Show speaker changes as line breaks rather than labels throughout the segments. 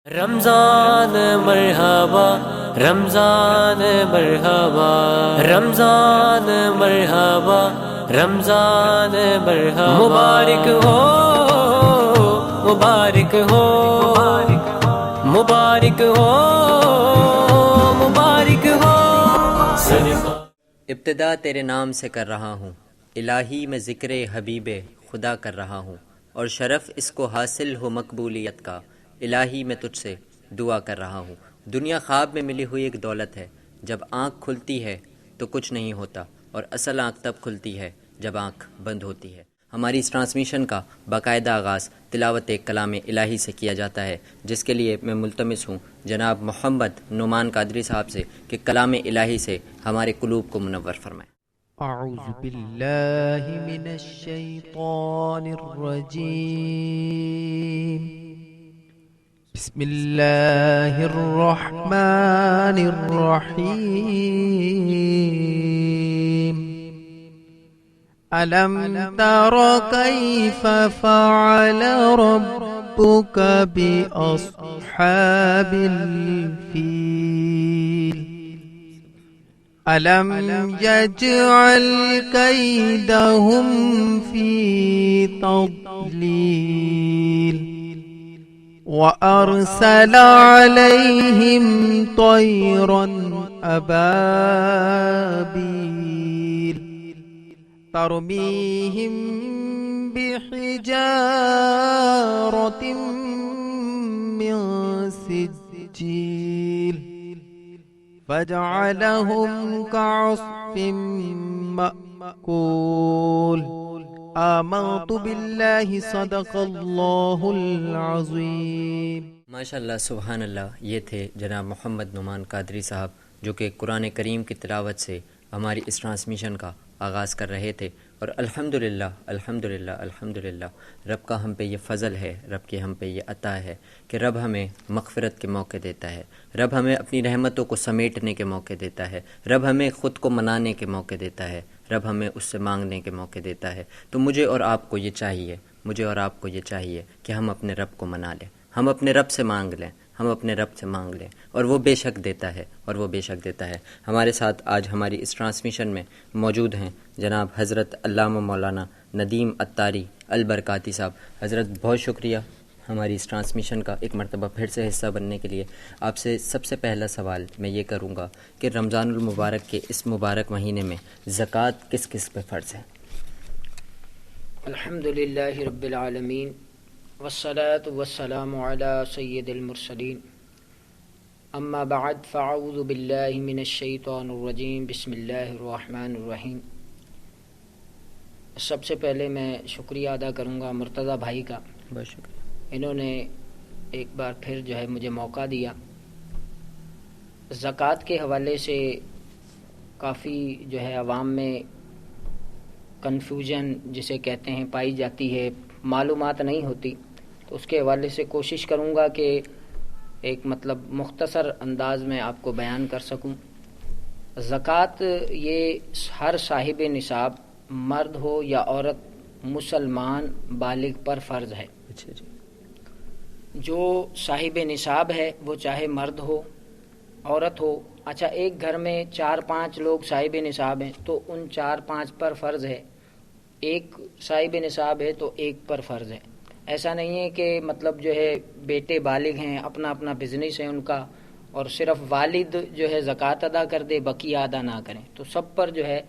رمضان مرحبا رمضان مرحبا رمضان مرحبا رمضان مرحبا مبارک ہو مبارک ہو مبارک ہو مبارک ہو
ابتدا تیرے نام سے کر رہا ہوں، الہی میں ذکر حبیب خدا کر رہا ہوں، اور شرف اس کو حاصل ہو مقبولیت کا، الہی میں تجھ سے دعا کر رہا ہوں۔ دنیا خواب میں ملی ہوئی ایک دولت ہے، جب آنکھ کھلتی ہے تو کچھ نہیں ہوتا، اور اصل آنکھ تب کھلتی ہے جب آنکھ بند ہوتی ہے۔ ہماری اس ٹرانسمیشن کا باقاعدہ آغاز تلاوت کلام الہی سے کیا جاتا ہے، جس کے لیے میں ملتمس ہوں جناب محمد نعمان قادری صاحب سے کہ کلام الہی سے ہمارے قلوب کو منور فرمائیں۔
اعوذ باللہ من الشیطان الرجیم، بسم اللہ الرحمن الرحیم۔ ألم تر كيف فعل ربك بأصحاب الفيل ألم يجعل كيدهم في تضليل وأرسل عليهم طيرا أبابيل ترميهم بحجارة من سجيل فجعلهم كعصف مأكول۔ آمنت باللہ صدق اللہ العظیم۔
ماشاءاللہ سبحان اللہ، یہ تھے جناب محمد نعمان قادری صاحب جو کہ قرآن کریم کی تلاوت سے ہماری اس ٹرانسمیشن کا آغاز کر رہے تھے، اور الحمدللہ الحمدللہ الحمدللہ رب کا ہم پہ یہ فضل ہے، رب کی ہم پہ یہ عطا ہے کہ رب ہمیں مغفرت کے موقع دیتا ہے، رب ہمیں اپنی رحمتوں کو سمیٹنے کے موقع دیتا ہے، رب ہمیں خود کو منانے کے موقع دیتا ہے، رب ہمیں اس سے مانگنے کے موقع دیتا ہے۔ تو مجھے اور آپ کو یہ چاہیے، مجھے اور آپ کو یہ چاہیے کہ ہم اپنے رب کو منا لیں، ہم اپنے رب سے مانگ لیں، ہم اپنے رب سے مانگ لیں، اور وہ بے شک دیتا ہے، اور وہ بے شک دیتا ہے۔ ہمارے ساتھ آج ہماری اس ٹرانسمیشن میں موجود ہیں جناب حضرت علامہ مولانا ندیم عطاری البرکاتی صاحب۔ حضرت بہت شکریہ ہماری اس ٹرانسمیشن کا ایک مرتبہ پھر سے حصہ بننے کے لیے۔ آپ سے سب سے پہلا سوال میں یہ کروں گا کہ رمضان المبارک کے اس مبارک مہینے میں زکوٰۃ کس کس پہ فرض ہے؟
الحمدللہ رب العالمین، والصلاة والسلام علی سید المرسلین، اما بعد فاعوذ باللہ من الشیطان الرجیم، بسم اللہ الرحمن الرحیم۔ سب سے پہلے میں شکریہ ادا کروں گا مرتضیٰ بھائی کا،
بہت شکریہ۔
انہوں نے ایک بار پھر جو ہے مجھے موقع دیا۔ زکوٰۃ کے حوالے سے کافی جو ہے عوام میں کنفیوژن جسے کہتے ہیں پائی جاتی ہے، معلومات نہیں ہوتی، تو اس کے حوالے سے کوشش کروں گا کہ ایک مختصر انداز میں آپ کو بیان کر سکوں۔ زکوٰۃ یہ ہر صاحب نصاب، مرد ہو یا عورت، مسلمان بالغ پر فرض ہے۔
اچھا جی۔
جو صاحب نصاب ہے وہ چاہے مرد ہو عورت ہو، اچھا ایک گھر میں 4-5 لوگ صاحب نصاب ہیں تو ان 4-5 پر فرض ہے، ایک صاحب نصاب ہے تو ایک پر فرض ہے۔ ایسا نہیں ہے کہ جو ہے بیٹے بالغ ہیں، اپنا اپنا بزنس ہے ان کا، اور صرف والد جو ہے زکوٰۃ ادا کر دے، بقیہ ادا نہ کریں، تو سب پر جو ہے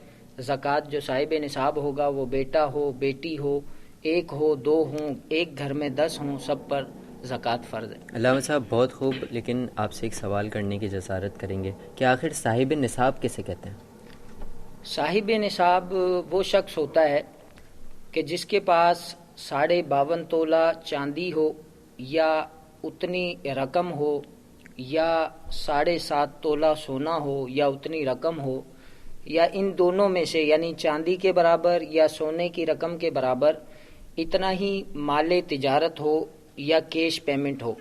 زکوٰۃ جو صاحب نصاب ہوگا، وہ بیٹا ہو، بیٹی ہو، ایک ہو، 2 ہوں، ایک گھر میں 10 ہوں، سب پر زکوٰۃ فرض ہے۔
علامہ صاحب بہت خوب، لیکن آپ سے ایک سوال کرنے کی جسارت کریں گے کہ آخر صاحب نصاب کسے کہتے ہیں؟
صاحب نصاب وہ شخص ہوتا ہے کہ جس کے پاس 52.5 تولہ چاندی ہو، یا اتنی رقم ہو، یا 7.5 تولہ سونا ہو، یا اتنی رقم ہو، یا ان دونوں میں سے، یعنی چاندی کے برابر یا سونے کی رقم کے برابر اتنا ہی مال تجارت ہو یا کیش پیمنٹ ہو۔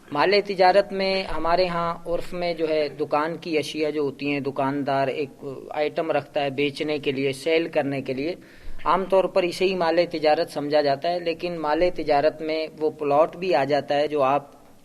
مال تجارت میں ہمارے ہاں عرف میں جو ہے دکان کی اشیاء جو ہوتی ہیں، دکاندار ایک آئٹم رکھتا ہے بیچنے کے لیے، سیل کرنے کے لیے، عام طور پر اسے ہی مال تجارت سمجھا جاتا ہے، لیکن مال تجارت میں وہ پلاٹ بھی آ جاتا ہے جو آپ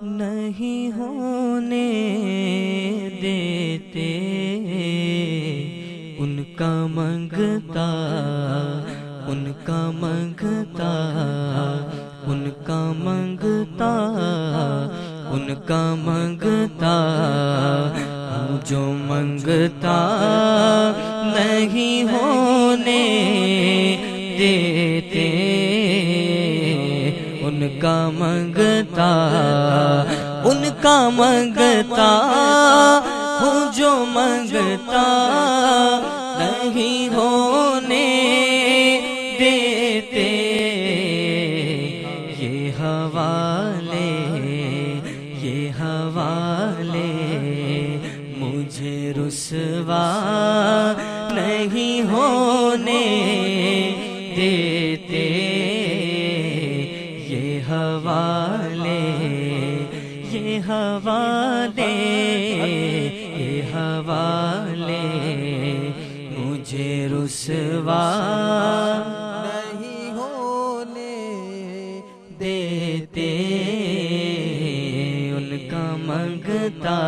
نہیں ہونے دیتے، ان کا منگتا، ان کا منگتا، ان کا منگتا، ان کا منگتا ہوں جو منگتا نہیں ہونے دیتے، ان کا منگتا، ان کا منگتا ہوں جو منگتا نہیں ہونے دیتے، یہ حوالے، یہ حوالے مجھے رسوا نہیں ہونے دیتے، یہ حوالے، یہ حوالے، یہ حوالے مجھے رسوا نہیں ہونے دیتے، ان کا منگتا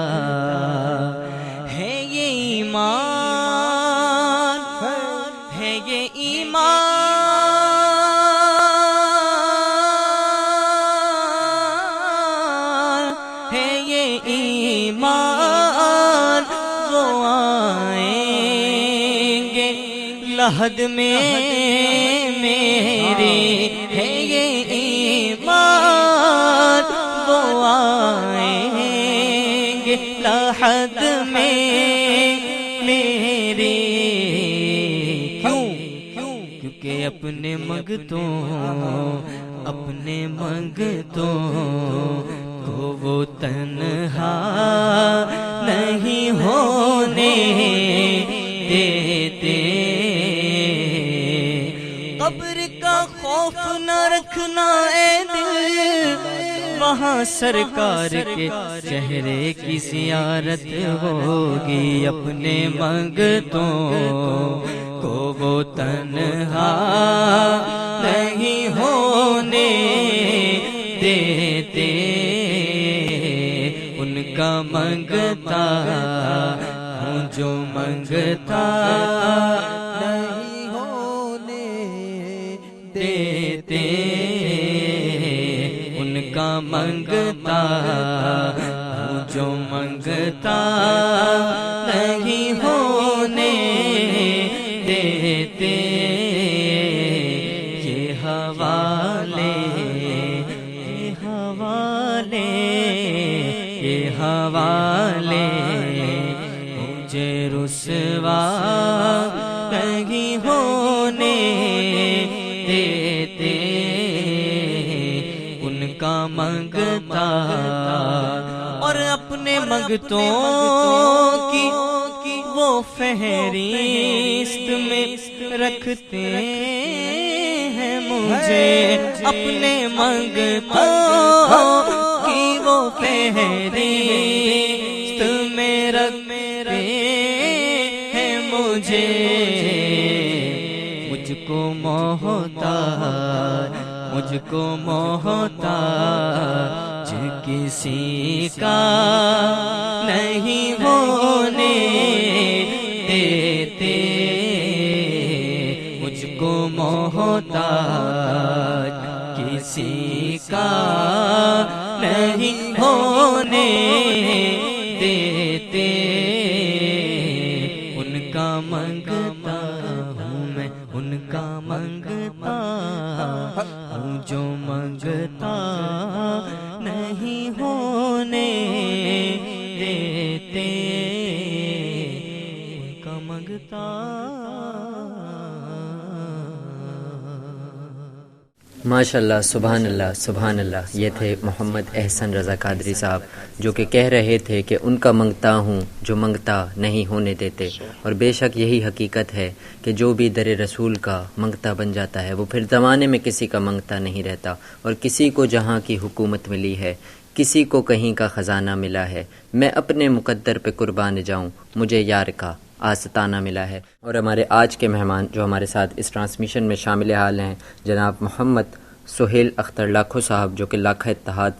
ہے یہ ایمان، ہے یہ ایمان، ہے یہ ایمان، وہ آئیں گے لحد میں میرے، ہے یہ ایمان، وہ آئیں گے لحد میں میرے، کیوں؟ کیونکہ اپنے منگتوں، اپنے منگتوں کو وہ تنہا نہیں ہونے دیتے، قبر کا خوف نہ رکھنا اے دل، وہاں سرکار کے چہرے کی زیارت ہوگی، اپنے منگتوں کو وہ تنہا نہیں ہونے دیتے، ان کا منگتا ہوں جو منگتا نہیں ہونے دیتے، ان کا منگتا ہوں جو منگتا نہیں ہونے دیتے، یہ حوالے، یہ حوالے، یہ حوالے مجھے رسوا نہیں ہونے دیتے، ان کا منگتا اور اپنے منگتوں کی وہ فہرست میں رکھتے ہیں مجھے، اپنے منگتوں کی وہ فہرست میں رکھتے ہیں مجھے، مجھ کو محتاج، مجھ کو محتاج کسی کا نہیں ہونے دیتے، مجھ کو محتاج کسی کا نہیں ہونے دیتے، ان کا منگتا ہوں میں، ان کا منگتا ہوں جو منگتا نہیں ہونے دیتے، ان کا منگتا۔
ماشاءاللہ، سبحان اللہ، سبحان اللہ۔ یہ تھے محمد احسن رضا قادری صاحب، جو کہ کہہ رہے تھے کہ ان کا منگتا ہوں جو منگتا نہیں ہونے دیتے، اور بے شک یہی حقیقت ہے کہ جو بھی در رسول کا منگتا بن جاتا ہے وہ پھر زمانے میں کسی کا منگتا نہیں رہتا، اور کسی کو جہاں کی حکومت ملی ہے، کسی کو کہیں کا خزانہ ملا ہے، میں اپنے مقدر پہ قربان جاؤں، مجھے یار کا آستانہ ملا ہے۔ اور ہمارے آج کے مہمان جو ہمارے ساتھ اس ٹرانسمیشن میں شامل حال ہیں، جناب محمد سہیل اختر لاکھو صاحب، جو کہ لاکھا اتحاد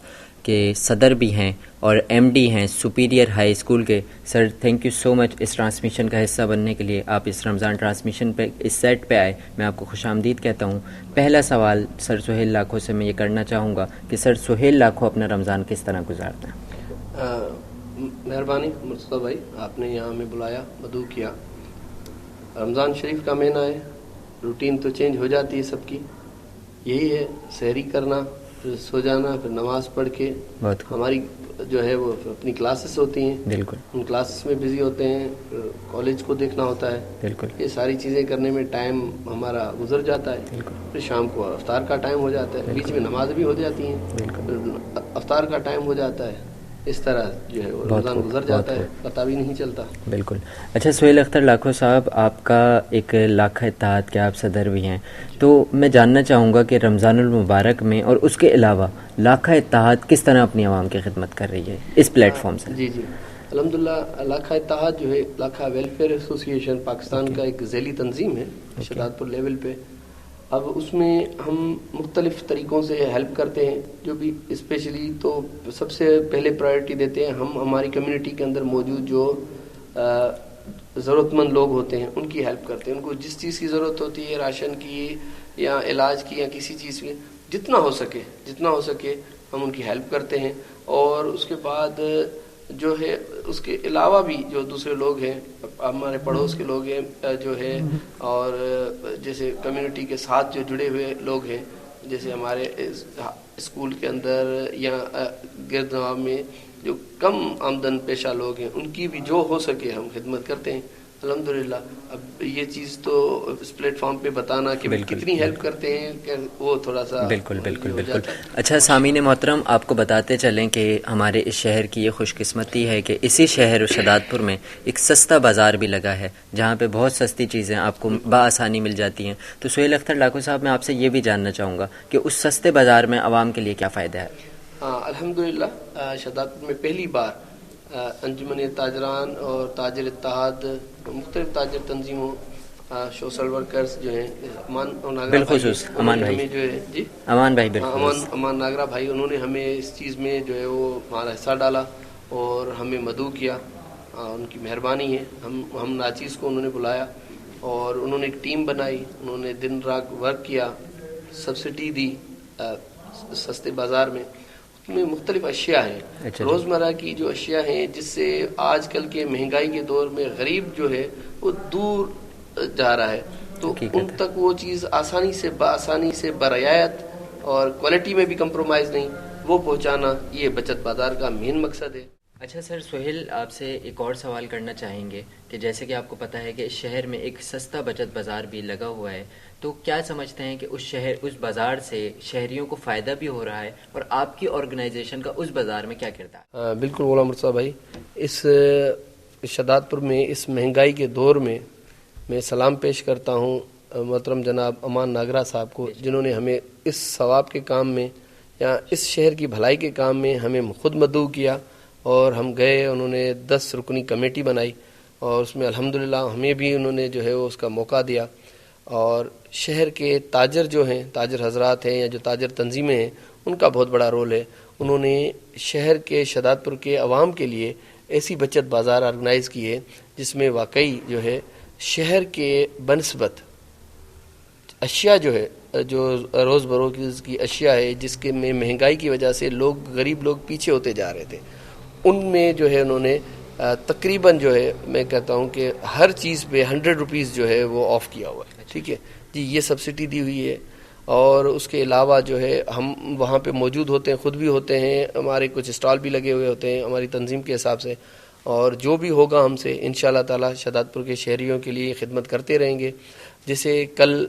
کہ صدر بھی ہیں اور ایم ڈی ہیں سپیریئر ہائی اسکول کے. Sir thank you so much اس ٹرانسمیشن کا حصہ بننے کے لیے. آپ اس رمضان ٹرانسمیشن پہ اس سیٹ پہ آئے, میں آپ کو خوش آمدید کہتا ہوں. پہلا سوال سر سہیل لاکھو سے میں یہ کرنا چاہوں گا کہ سر سہیل لاکھو اپنا رمضان کس طرح گزارتا ہے؟
مہربانی مرتضیٰ بھائی, آپ نے یہاں ہمیں بلایا, مدعو کیا. رمضان شریف کا مہینہ ہے, روٹین تو چینج ہو جاتی ہے سب کی. یہی ہے سحری کرنا, پھر سو جانا, پھر نماز پڑھ کے. ہماری جو ہے وہ اپنی کلاسز ہوتی ہیں,
بالکل
ان کلاسز میں بزی ہوتے ہیں, کالج کو دیکھنا ہوتا ہے,
بالکل
یہ ساری چیزیں کرنے میں ٹائم ہمارا گزر جاتا ہے. پھر شام کو افطار کا ٹائم ہو جاتا ہے, بیچ میں نماز بھی ہو جاتی ہیں, پھر افطار کا ٹائم ہو جاتا ہے. اس طرح جو ہے رمضان گزر جاتا ہے, پتہ بھی نہیں چلتا.
بالکل. اچھا سہیل اختر لاکھو صاحب, آپ کا ایک لاکھہ اتحاد کے آپ صدر بھی ہیں, تو میں جاننا چاہوں گا کہ رمضان المبارک میں اور اس کے علاوہ لاکھہ اتحاد کس طرح اپنی عوام کی خدمت کر رہی ہے اس پلیٹ فارم سے؟
جی الحمدللہ. لاکھہ اتحاد جو ہے لاکھہ ویلفیئر ایسوسی ایشن پاکستان کا ایک ذیلی تنظیم ہے شہداد پور لیول پہ. اب اس میں ہم مختلف طریقوں سے ہیلپ کرتے ہیں, جو بھی اسپیشلی تو سب سے پہلے پرائرٹی دیتے ہیں ہم ہماری کمیونٹی کے اندر موجود جو ضرورت مند لوگ ہوتے ہیں ان کی ہیلپ کرتے ہیں. ان کو جس چیز کی ضرورت ہوتی ہے, راشن کی یا علاج کی یا کسی چیز کی, جتنا ہو سکے ہم ان کی ہیلپ کرتے ہیں. اور اس کے بعد جو ہے اس کے علاوہ بھی جو دوسرے لوگ ہیں, ہمارے پڑوس کے لوگ ہیں جو ہے, اور جیسے کمیونٹی کے ساتھ جو جڑے ہوئے لوگ ہیں, جیسے ہمارے اسکول کے اندر یا گرد نواح میں جو کم آمدن پیشہ لوگ ہیں, ان کی بھی جو ہو سکے ہم خدمت کرتے ہیں الحمدللہ. اب یہ چیز تو اس پلیٹ فارم پہ بتانا کہ کتنی ہیلپ کرتے ہیں کہ وہ تھوڑا سا
بالکل. اچھا سامعین محترم, آپ کو بتاتے چلیں کہ ہمارے اس شہر کی یہ خوش قسمتی ہے کہ اسی شہر شہداد پور میں ایک سستا بازار بھی لگا ہے, جہاں پہ بہت سستی چیزیں آپ کو بآسانی مل جاتی ہیں. تو سہیل اختر لاکھو صاحب, میں آپ سے یہ بھی جاننا چاہوں گا کہ اس سستے بازار میں عوام کے لیے کیا فائدہ ہے؟
الحمدللہ شہداد پور میں پہلی بار انجمن تاجران اور تاجر اتحاد, مختلف تاجر تنظیموں, سوشل ورکرز جو ہیں,
بالخصوص امان بھائی
جو ہے, جی
امان بھائی,
امان ناگرہ بھائی, انہوں نے ہمیں اس چیز میں جو ہے وہ ہمارا حصہ ڈالا اور ہمیں مدعو کیا. ان کی مہربانی ہے. ہم ناچیز کو انہوں نے بلایا اور انہوں نے ایک ٹیم بنائی, انہوں نے دن رات ورک کیا, سبسڈی دی سستے بازار میں مختلف اشیاء ہیں, روزمرہ کی جو اشیاء ہیں, جس سے آج کل کے مہنگائی کے دور میں غریب جو ہے وہ دور جا رہا ہے, تو ان تک وہ چیز آسانی سے برعایت اور کوالٹی میں بھی کمپرومائز نہیں, وہ پہنچانا یہ بچت بازار کا مین مقصد ہے.
اچھا سر سہیل, آپ سے ایک اور سوال کرنا چاہیں گے کہ جیسے کہ آپ کو پتہ ہے کہ اس شہر میں ایک سستا بچت بازار بھی لگا ہوا ہے, تو کیا سمجھتے ہیں کہ اس بازار سے شہریوں کو فائدہ بھی ہو رہا ہے, اور آپ کی آرگنائزیشن کا اس بازار میں کیا کردار ہے؟
بالکل مولانا مرتضیٰ بھائی, اس شہداد پور میں اس مہنگائی کے دور میں سلام پیش کرتا ہوں محترم جناب امان ناگرہ صاحب کو, جنہوں نے ہمیں اس ثواب کے کام میں یا اس شہر کی بھلائی کے کام میں ہمیں خود مدعو کیا, اور ہم گئے, انہوں نے 10 رکنی کمیٹی بنائی, اور اس میں الحمدللہ ہمیں بھی انہوں نے جو ہے وہ اس کا موقع دیا. اور شہر کے تاجر جو ہیں, تاجر حضرات ہیں یا جو تاجر تنظیمیں ہیں, ان کا بہت بڑا رول ہے. انہوں نے شہر کے شہداد پور کے عوام کے لیے ایسی بچت بازار آرگنائز کی ہے جس میں واقعی جو ہے شہر کے بنسبت اشیاء جو ہے, جو روز بروز کی اشیاء ہے, جس کے میں مہنگائی کی وجہ سے غریب لوگ پیچھے ہوتے جا رہے تھے, ان میں جو ہے انہوں نے تقریباً جو ہے میں کہتا ہوں کہ ہر چیز پہ 100 روپیز جو ہے وہ آف کیا ہوا ہے. ٹھیک ہے جی, یہ سبسڈی دی ہوئی ہے. اور اس کے علاوہ جو ہے ہم وہاں پہ موجود ہوتے ہیں, خود بھی ہوتے ہیں, ہمارے کچھ اسٹال بھی لگے ہوئے ہوتے ہیں ہماری تنظیم کے حساب سے, اور جو بھی ہوگا ہم سے انشاءاللہ تعالی شہداد پور کے شہریوں کے لیے خدمت کرتے رہیں گے. جیسے کل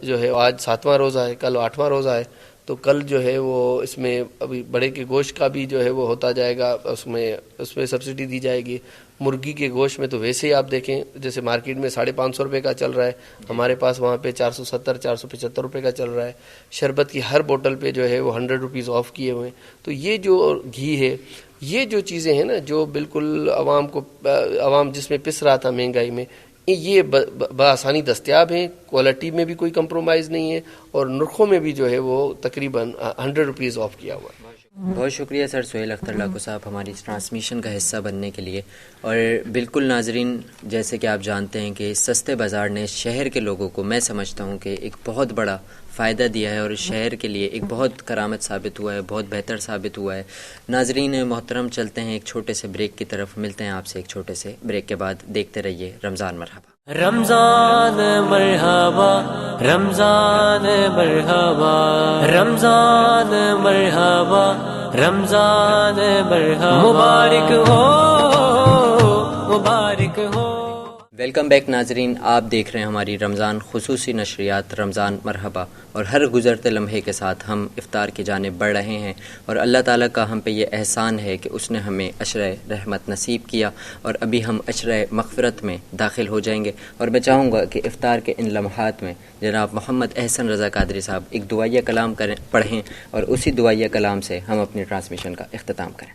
جو ہے آج 7واں روزہ ہے, کل 8واں روزہ ہے, تو کل جو ہے وہ اس میں ابھی بڑے کے گوشت کا بھی جو ہے وہ ہوتا جائے گا, اس میں سبسڈی دی جائے گی. مرغی کے گوشت میں تو ویسے ہی آپ دیکھیں جیسے مارکیٹ میں 550 روپے کا چل رہا ہے, ہمارے پاس وہاں پہ 470-475 روپے کا چل رہا ہے. شربت کی ہر بوتل پہ جو ہے وہ 100 روپیز آف کیے ہوئے ہیں. تو یہ جو گھی ہے, یہ جو چیزیں ہیں نا, جو بالکل عوام جس میں پس رہا تھا مہنگائی میں, یہ بآسانی دستیاب ہیں, کوالٹی میں بھی کوئی کمپرومائز نہیں ہے, اور نرخوں میں بھی جو ہے وہ تقریباً 100 روپیز آف کیا ہوا ہے.
بہت شکریہ سر سہیل اختر لاکھو صاحب ہماری اس ٹرانسمیشن کا حصہ بننے کے لیے. اور بالکل ناظرین، جیسے کہ آپ جانتے ہیں کہ سستے بازار نے شہر کے لوگوں کو میں سمجھتا ہوں کہ ایک بہت بڑا فائدہ دیا ہے اور شہر کے لیے ایک بہت کرامت ثابت ہوا ہے، بہت بہتر ثابت ہوا ہے. ناظرین محترم، چلتے ہیں ایک چھوٹے سے بریک کی طرف. ملتے ہیں آپ سے ایک چھوٹے سے بریک کے بعد. دیکھتے رہیے رمضان مرحبا.
رمضان مرحبا، رمضان مرحبا، رمضان مرحبا، رمضان مرحبا، مبارک ہو، مبارک ہو.
ویلکم بیک ناظرین، آپ دیکھ رہے ہیں ہماری رمضان خصوصی نشریات رمضان مرحبا، اور ہر گزرتے لمحے کے ساتھ ہم افطار کی جانب بڑھ رہے ہیں. اور اللہ تعالیٰ کا ہم پہ یہ احسان ہے کہ اس نے ہمیں عشرہ رحمت نصیب کیا، اور ابھی ہم عشرہ مغفرت میں داخل ہو جائیں گے. اور میں چاہوں گا کہ افطار کے ان لمحات میں جناب محمد احسن رضا قادری صاحب ایک دعائیہ کلام پڑھیں، اور اسی دعائیہ کلام سے ہم اپنی ٹرانسمیشن کا اختتام کریں.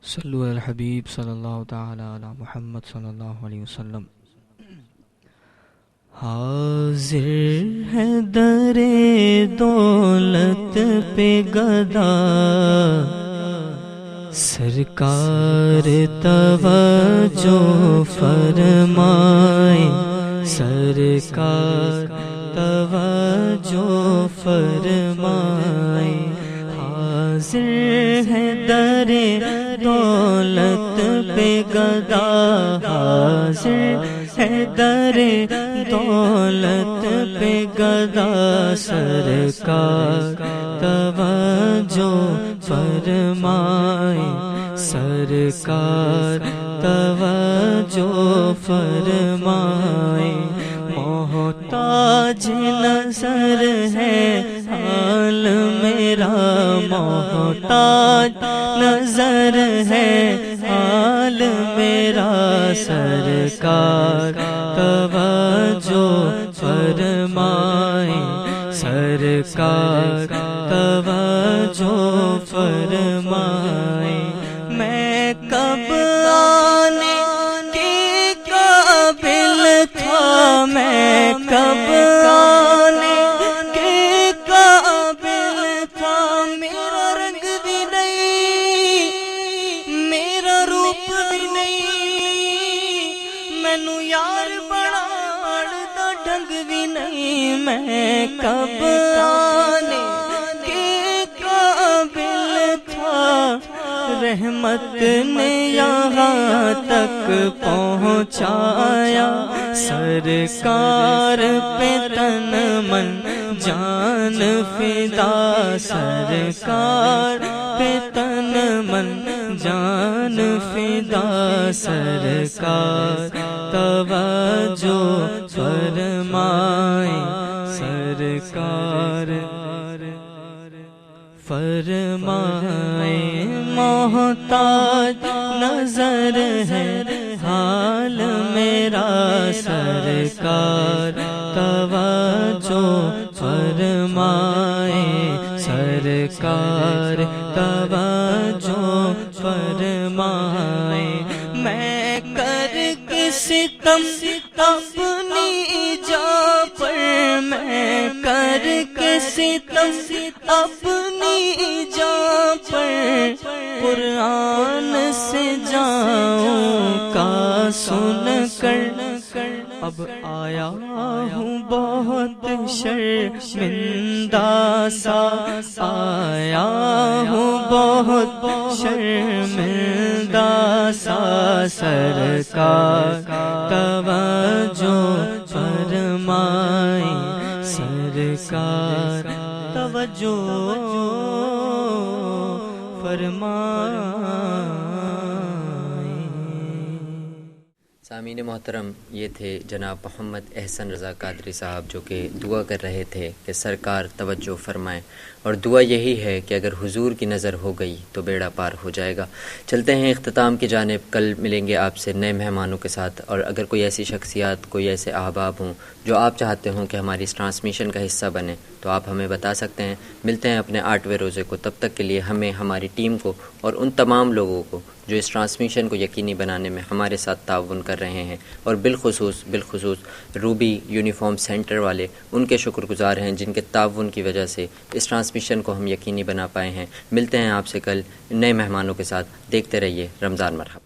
صلو علی الحبیب صلی اللہ تعالی علی محمد صلی اللہ علیہ وسلم. حاضر ہے در دولت پہ گدا، سرکار توجہ فرمائے، سرکار توجہ فرمائے. حاضر ہے در دولت پہ گدا، حاضر ہے در دولت پہ گدا، سرکار توجہ فرمائے، سرکار توجہ فرمائے. محتاج نظر ہے حال میرا، محتاج نظر ہے حال میرا، سرکار توجہ فرمائے، سرکار توجہ فرمائے. میں کب آنے کے قابل تھا، میں کب آنے کے قابل تھا، میرا رنگ بھی نہیں، میرا روپ بھی نہیں، مینوں یار بڑا دا ڈھنگ بھی نہیں. میں کب آنے کے قابل تھا، رحمت نے یہاں تک پہنچایا، سرکار پہ تن من جان فدا، سرکار پہ تن من جان فدا، سرکار توجہ فرمائے، سرکار فرمائے. محتاج نظر ہے حال میرا، سرکار توجہ فرمائے، سرکار توجہ فرمائے. میں کر کے ستم اپنی جا پر، میں کر کے ستم اپنی جا پر، قرآن سے جاؤں کا سن کر، اب آیا ہوں بہت شرمندہ سا، آیا ہوں بہت شرمندہ سا، سرکار توجہ فرمائے، سرکار توجہ فرمائے.
سامعین محترم، یہ تھے جناب محمد احسن رضا قادری صاحب جو کہ دعا کر رہے تھے کہ سرکار توجہ فرمائیں، اور دعا یہی ہے کہ اگر حضور کی نظر ہو گئی تو بیڑا پار ہو جائے گا. چلتے ہیں اختتام کی جانب. کل ملیں گے آپ سے نئے مہمانوں کے ساتھ، اور اگر کوئی ایسی شخصیات، کوئی ایسے احباب ہوں جو آپ چاہتے ہوں کہ ہماری اس ٹرانسمیشن کا حصہ بنے، تو تو آپ ہمیں بتا سکتے ہیں. ملتے ہیں اپنے 8ویں روزے کو. تب تک کے لیے ہمیں، ہماری ٹیم کو اور ان تمام لوگوں کو جو اس ٹرانسمیشن کو یقینی بنانے میں ہمارے ساتھ تعاون کر رہے ہیں، اور بالخصوص روبی یونیفارم سینٹر والے، ان کے شکر گزار ہیں جن کے تعاون کی وجہ سے اس ٹرانسمیشن کو ہم یقینی بنا پائے ہیں. ملتے ہیں آپ سے کل نئے مہمانوں کے ساتھ. دیکھتے رہیے رمضان مرحبا.